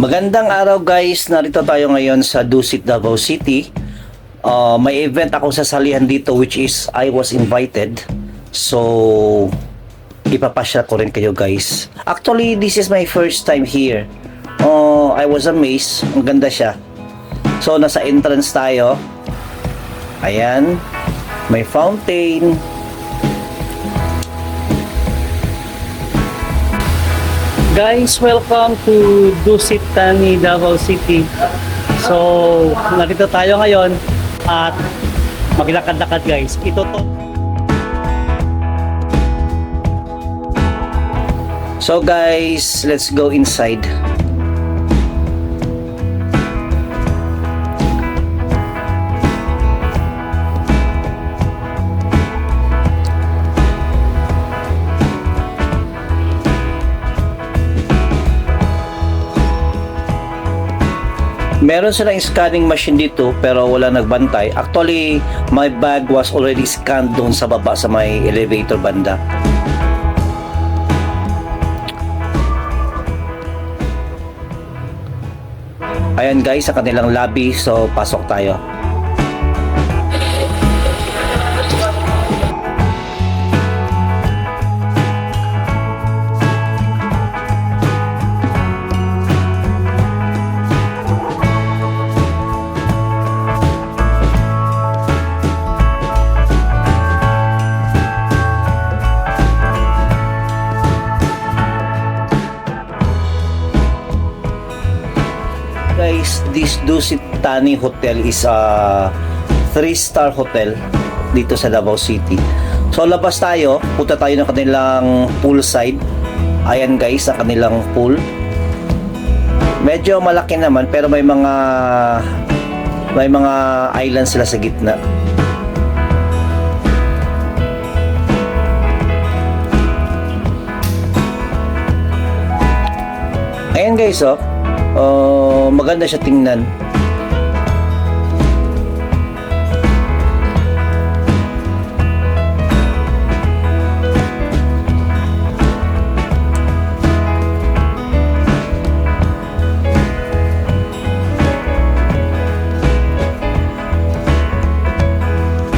Magandang araw guys, narito tayo ngayon sa Dusit, Davao City. May event akong sasalihan dito which is I was invited. So, ipapasya ko rin kayo guys. Actually, this is my first time here. I was amazed, ang ganda siya. So, nasa entrance tayo. Ayan, may fountain. Guys, welcome to Dusit Tani, Davao City. So, narito tayo ngayon at maglakad-lakad guys. Ito to. So guys, let's go inside. Meron silang scanning machine dito pero wala nagbantay. Actually, my bag was already scanned doon sa baba sa may elevator banda. Ayan guys, sa kanilang lobby. So, pasok tayo. Guys, this Dusit Tani Hotel is a 3-star hotel dito sa Davao City. So labas tayo, punta tayo ng kanilang poolside. Ayan guys, ang kanilang pool. Medyo malaki naman pero may mga island sila sa gitna. Ayan guys, maganda siya tingnan.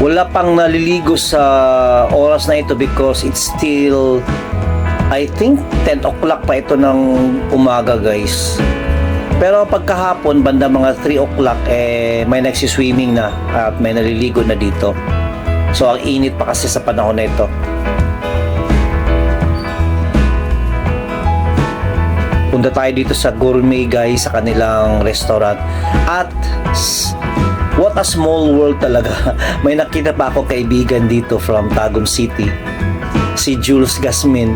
Wala pang naliligo sa oras na ito because it's still, I think 10 o'clock pa ito ng umaga guys. Pero pagkahapon, banda mga 3 o'clock, may nagsiswimming na at may naliligo na dito. So, ang init pa kasi sa panahon na ito. Punta tayo dito sa Gourmet guys, sa kanilang restaurant. At, what a small world talaga. May nakita pa ako kaibigan dito from Tagum City. Si Jules Gasmin.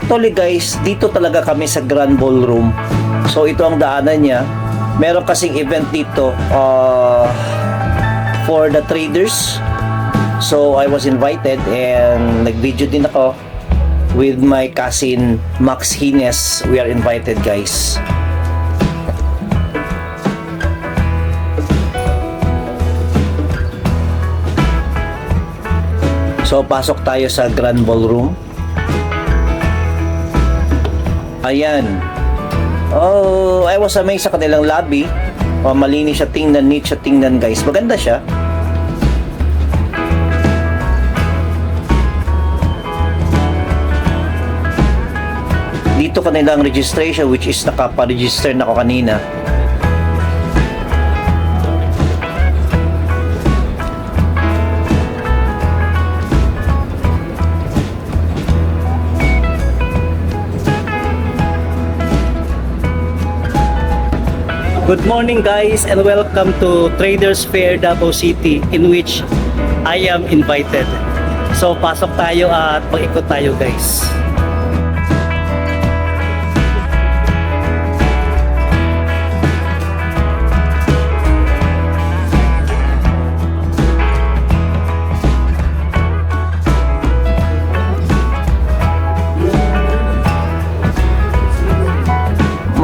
Actually guys, dito talaga kami sa Grand Ballroom. So ito ang daanan niya. Meron kasing event dito for the traders. So I was invited and nag-video din ako with my cousin Max Hines. We are invited guys. So pasok tayo sa Grand Ballroom. Ayan. I was amazed sa kanilang lobby. Malinis siya tingnan, neat siya tingnan guys. Maganda siya. Dito kanilang registration which is nakapa-register na ako kanina. Good morning guys and welcome to Traders Fair Davao City in which I am invited. So pasok tayo at mag-ikot tayo guys.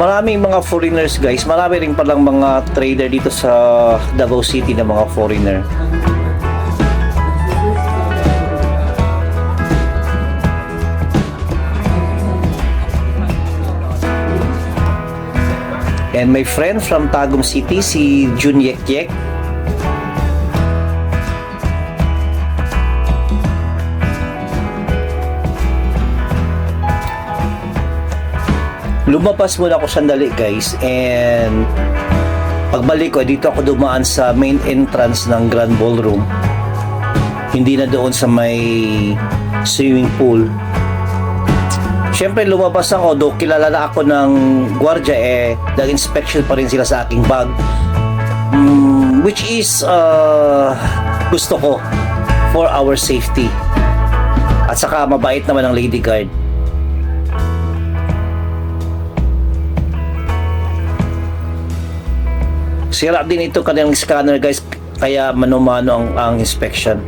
Maraming mga foreigners guys, marami rin palang mga trader dito sa Davao City na mga foreigner. And my friend from Tagum City, si Jun Yek Yek. Lumapas muna ako sandali guys, and pagbalik ko, dito ako dumaan sa main entrance ng Grand Ballroom. Hindi na doon sa may swimming pool. Siyempre lumabas ako, do kilala na ako ng gwardiya, nag-inspection pa rin sila sa aking bag. Which is gusto ko for our safety. At saka mabait naman ang lady guard. Sira din ito kanilang scanner guys, kaya mano-mano ang inspection.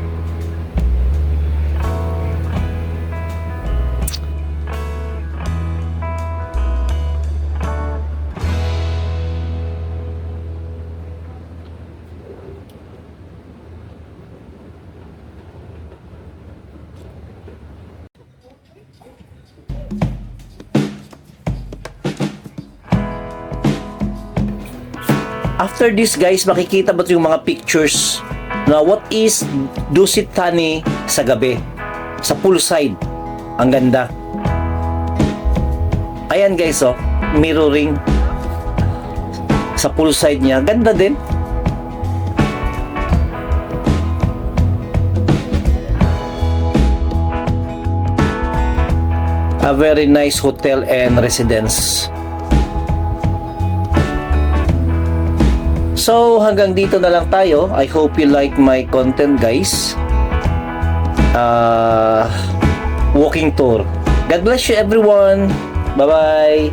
After this guys, makikita ba yung mga pictures na what is Dusit Thani sa gabi, sa poolside. Ang ganda. Ayan guys, oh, mirroring sa poolside niya. Ganda din. A very nice hotel and residence. So, hanggang dito na lang tayo. I hope you like my content, guys. Walking tour. God bless you, everyone. Bye-bye.